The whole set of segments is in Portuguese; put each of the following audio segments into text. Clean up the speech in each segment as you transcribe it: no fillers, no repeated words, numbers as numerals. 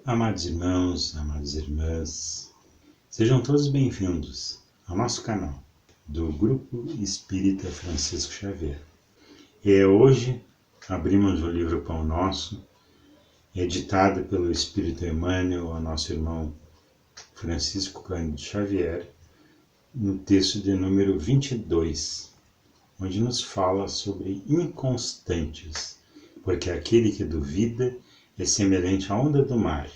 Amados irmãos, amadas irmãs, sejam todos bem-vindos ao nosso canal do Grupo Espírita Francisco Xavier. Hoje abrimos o livro Pão Nosso, editado pelo Espírito Emmanuel, ao nosso irmão Francisco Cândido Xavier, no texto de número 22, onde nos fala sobre inconstantes, porque aquele que duvida é semelhante à onda do mar,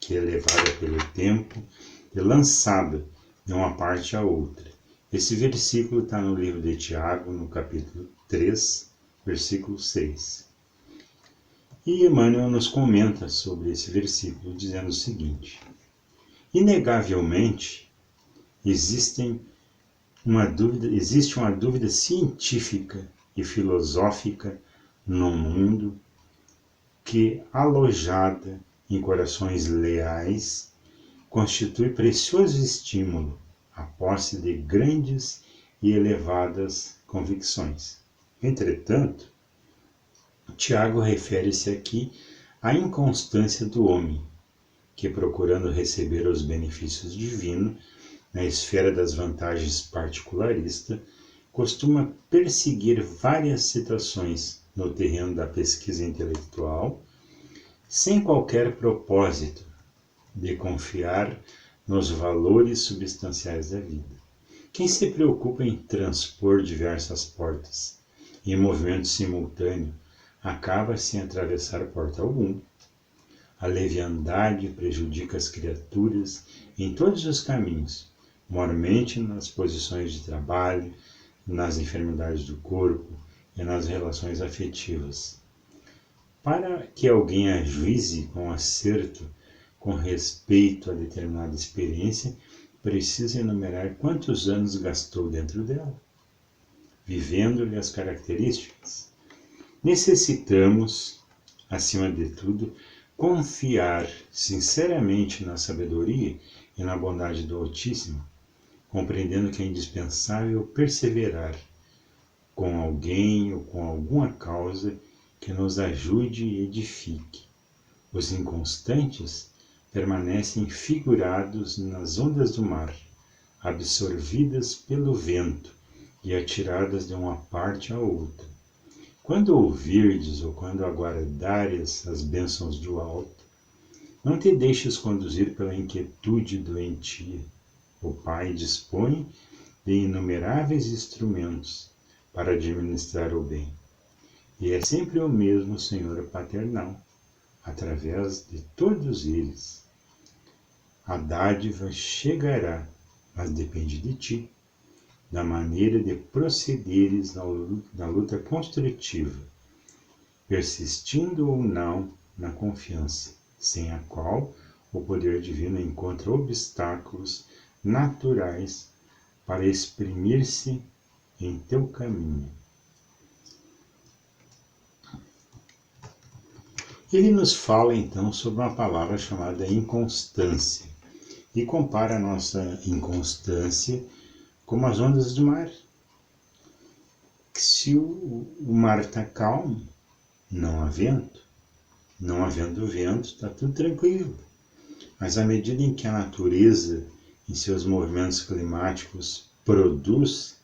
que é levada pelo tempo e lançada de uma parte a outra. Esse versículo está no livro de Tiago, no capítulo 3, versículo 6. E Emmanuel nos comenta sobre esse versículo, dizendo o seguinte: inegavelmente, existe uma dúvida científica e filosófica no mundo que, alojada em corações leais, constitui precioso estímulo à posse de grandes e elevadas convicções. Entretanto, Tiago refere-se aqui à inconstância do homem, que, procurando receber os benefícios divinos na esfera das vantagens particularistas, costuma perseguir várias situações no terreno da pesquisa intelectual, sem qualquer propósito de confiar nos valores substanciais da vida. Quem se preocupa em transpor diversas portas em movimento simultâneo acaba sem atravessar porta alguma. A leviandade prejudica as criaturas em todos os caminhos, mormente nas posições de trabalho, nas enfermidades do corpo e nas relações afetivas. Para que alguém ajuize com acerto com respeito a determinada experiência, precisa enumerar quantos anos gastou dentro dela, vivendo-lhe as características. Necessitamos, acima de tudo, confiar sinceramente na sabedoria e na bondade do Altíssimo, compreendendo que é indispensável perseverar com alguém ou com alguma causa que nos ajude e edifique. Os inconstantes permanecem figurados nas ondas do mar, absorvidas pelo vento e atiradas de uma parte a outra. Quando ouvirdes ou quando aguardares as bênçãos do alto, não te deixes conduzir pela inquietude doentia. O Pai dispõe de inumeráveis instrumentos para administrar o bem, e é sempre o mesmo Senhor paternal, através de todos eles. A dádiva chegará, mas depende de ti, da maneira de procederes na luta construtiva, persistindo ou não na confiança, sem a qual o poder divino encontra obstáculos naturais para exprimir-se em teu caminho. Ele nos fala então sobre uma palavra chamada inconstância e compara a nossa inconstância como as ondas do mar. Se o mar está calmo, não há vento. Não havendo vento, está tudo tranquilo. Mas à medida em que a natureza, em seus movimentos climáticos, produz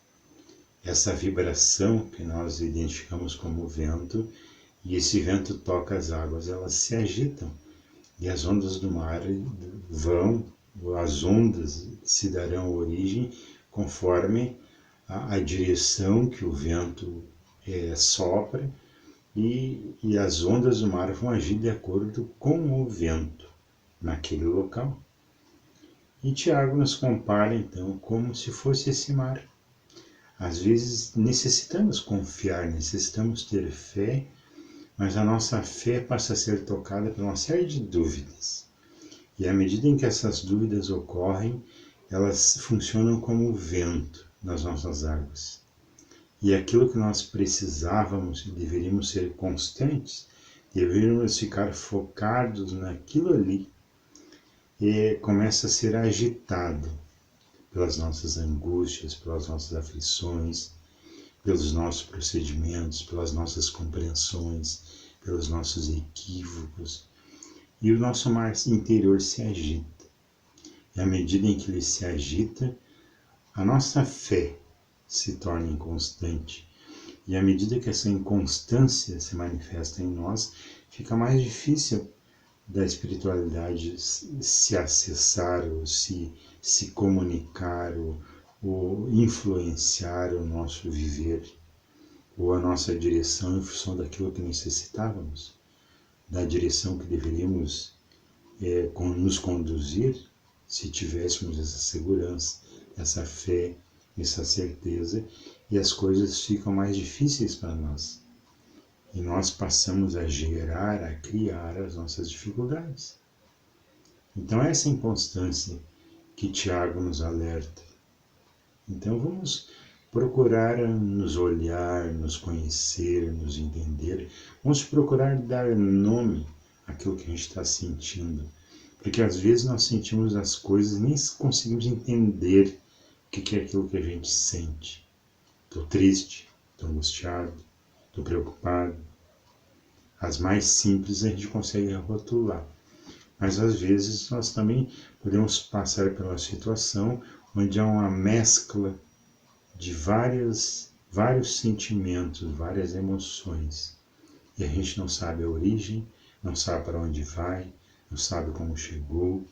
essa vibração que nós identificamos como vento, e esse vento toca as águas, elas se agitam, e as ondas do mar as ondas se darão origem conforme a direção que o vento sopra, e as ondas do mar vão agir de acordo com o vento naquele local. E Tiago nos compara então como se fosse esse mar. Às vezes necessitamos confiar, necessitamos ter fé, mas a nossa fé passa a ser tocada por uma série de dúvidas. E à medida em que essas dúvidas ocorrem, elas funcionam como o vento nas nossas águas. E aquilo que nós precisávamos e deveríamos ser constantes, deveríamos ficar focados naquilo ali, e começa a ser agitado pelas nossas angústias, pelas nossas aflições, pelos nossos procedimentos, pelas nossas compreensões, pelos nossos equívocos. e o nosso mar interior se agita. E à medida em que ele se agita, a nossa fé se torna inconstante. E à medida que essa inconstância se manifesta em nós, fica mais difícil da espiritualidade se acessar, ou se comunicar, ou influenciar o nosso viver, ou a nossa direção em função daquilo que necessitávamos, da direção que deveríamos nos conduzir, se tivéssemos essa segurança, essa fé, essa certeza, e as coisas ficam mais difíceis para nós. E nós passamos a gerar, a criar as nossas dificuldades. Então essa inconstância que Tiago nos alerta. Então vamos procurar nos olhar, nos conhecer, nos entender. Vamos procurar dar nome àquilo que a gente está sentindo. Porque às vezes nós sentimos as coisas e nem conseguimos entender o que é aquilo que a gente sente. Estou triste, estou angustiado, estou preocupado. As mais simples a gente consegue rotular. Mas às vezes nós também podemos passar pela situação onde há uma mescla de vários sentimentos, várias emoções. E a gente não sabe a origem, não sabe para onde vai, não sabe como chegou.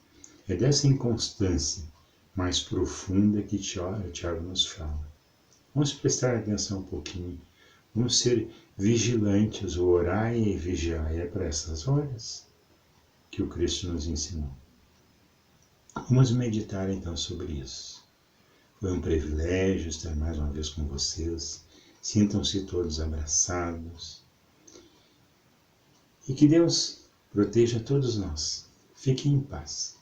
É dessa inconstância mais profunda que Tiago nos fala. Vamos prestar atenção um pouquinho. Vamos ser vigilantes, orai e vigiai. É para essas horas que o Cristo nos ensinou. Vamos meditar então sobre isso. Foi um privilégio estar mais uma vez com vocês. Sintam-se todos abraçados. E que Deus proteja todos nós. Fiquem em paz.